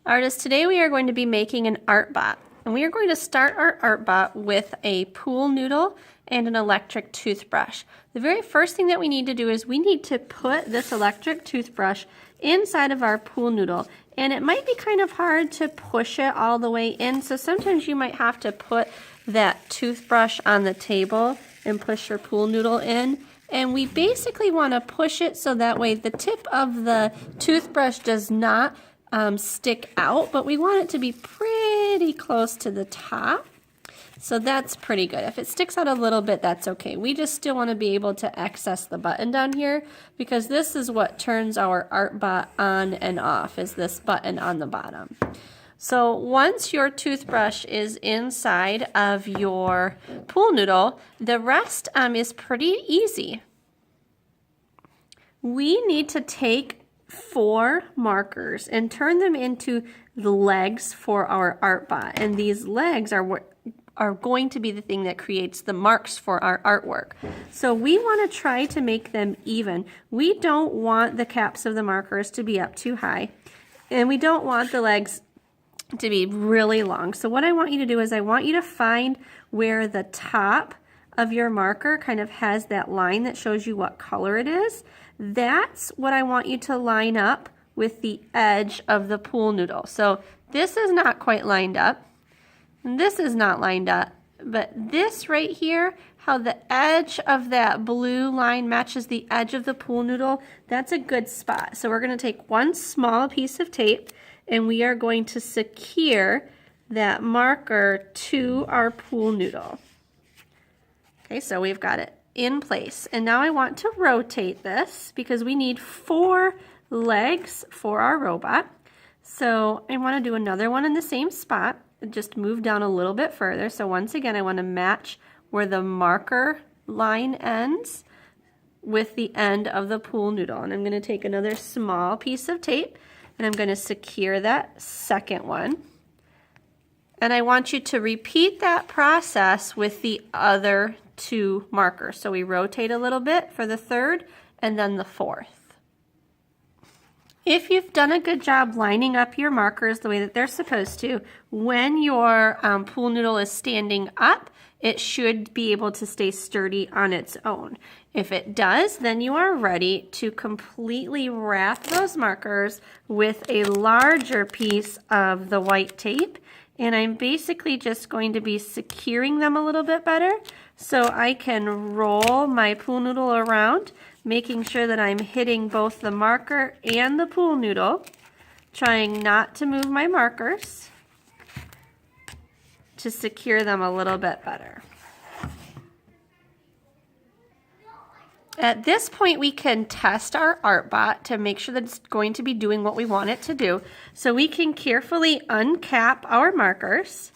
Artists, today we are going to be making an art bot. And we are going to start our art bot with a pool noodle and an electric toothbrush. The very first thing that we need to do is we need to put this electric toothbrush inside of our pool noodle. And it might be kind of hard to push it all the way in, so sometimes you might have to put that toothbrush on the table and push your pool noodle in. And we basically want to push it so that way the tip of the toothbrush does not stick out, but we want it to be pretty close to the top. So that's pretty good. If it sticks out a little bit, that's okay. We just still want to be able to access the button down here because this is what turns our art bot on and off, is this button on the bottom. So once your toothbrush is inside of your pool noodle, the rest is pretty easy. We need to take 4 markers and turn them into the legs for our art bot. And these legs are going to be the thing that creates the marks for our artwork. So we want to try to make them even. We don't want the caps of the markers to be up too high, and we don't want the legs to be really long. So what I want you to do is I want you to find where the top of your marker kind of has that line that shows you what color it is. That's what I want you to line up with the edge of the pool noodle. So this is not quite lined up, and this is not lined up, but this right here, how the edge of that blue line matches the edge of the pool noodle, that's a good spot. So we're going to take one small piece of tape and we are going to secure that marker to our pool noodle. Okay, so we've got it in place. And now I want to rotate this because we need 4 legs for our robot. So I want to do another one in the same spot, just move down a little bit further. So once again, I want to match where the marker line ends with the end of the pool noodle. And I'm going to take another small piece of tape and I'm going to secure that second one. And I want you to repeat that process with the other 2 markers. So we rotate a little bit for the third and then the fourth. If you've done a good job lining up your markers the way that they're supposed to, when your pool noodle is standing up, it should be able to stay sturdy on its own. If it does, then you are ready to completely wrap those markers with a larger piece of the white tape. And I'm basically just going to be securing them a little bit better so I can roll my pool noodle around, making sure that I'm hitting both the marker and the pool noodle, trying not to move my markers to secure them a little bit better. At this point, we can test our art bot to make sure that it's going to be doing what we want it to do. So we can carefully uncap our markers.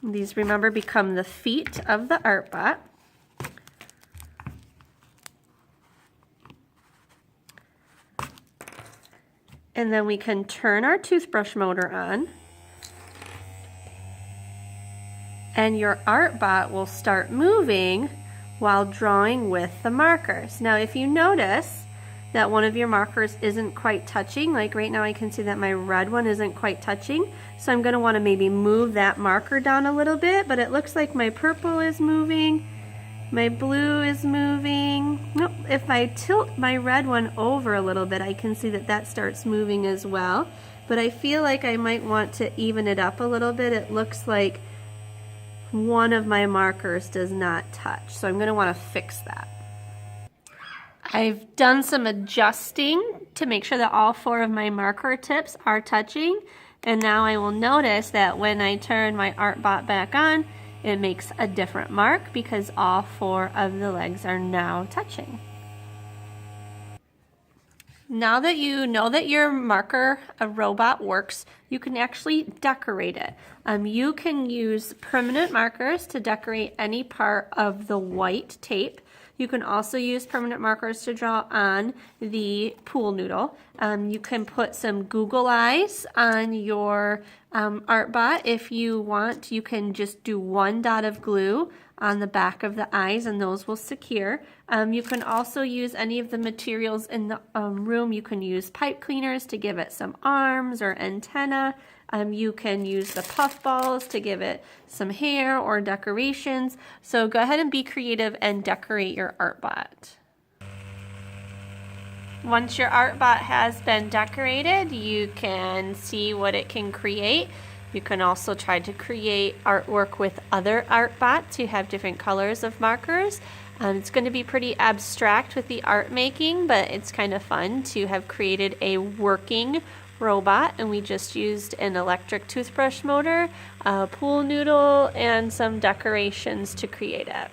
These, remember, become the feet of the art bot. And then we can turn our toothbrush motor on. And your art bot will start moving while drawing with the markers. Now if you notice that one of your markers isn't quite touching, like right now I can see that my red one isn't quite touching, so I'm going to want to maybe move that marker down a little bit, but it looks like my purple is moving, my blue is moving. Nope, if I tilt my red one over a little bit, I can see that that starts moving as well, but I feel like I might want to even it up a little bit. It looks like one of my markers does not touch, so I'm going to want to fix that. I've done some adjusting to make sure that all 4 of my marker tips are touching, and now I will notice that when I turn my art bot back on, it makes a different mark because all 4 of the legs are now touching. Now that you know that your marker robot works, you can actually decorate it. You can use permanent markers to decorate any part of the white tape. You can also use permanent markers to draw on the pool noodle. You can put some Google eyes on your art bot if you want. You can just do 1 dot of glue on the back of the eyes, and those will secure. You can also use any of the materials in the room. You can use pipe cleaners to give it some arms or antenna. You can use the puff balls to give it some hair or decorations. So go ahead and be creative and decorate your ArtBot. Once your ArtBot has been decorated, you can see what it can create. You can also try to create artwork with other ArtBots who have different colors of markers. It's going to be pretty abstract with the art making, but it's kind of fun to have created a working robot, and we just used an electric toothbrush motor, a pool noodle, and some decorations to create it.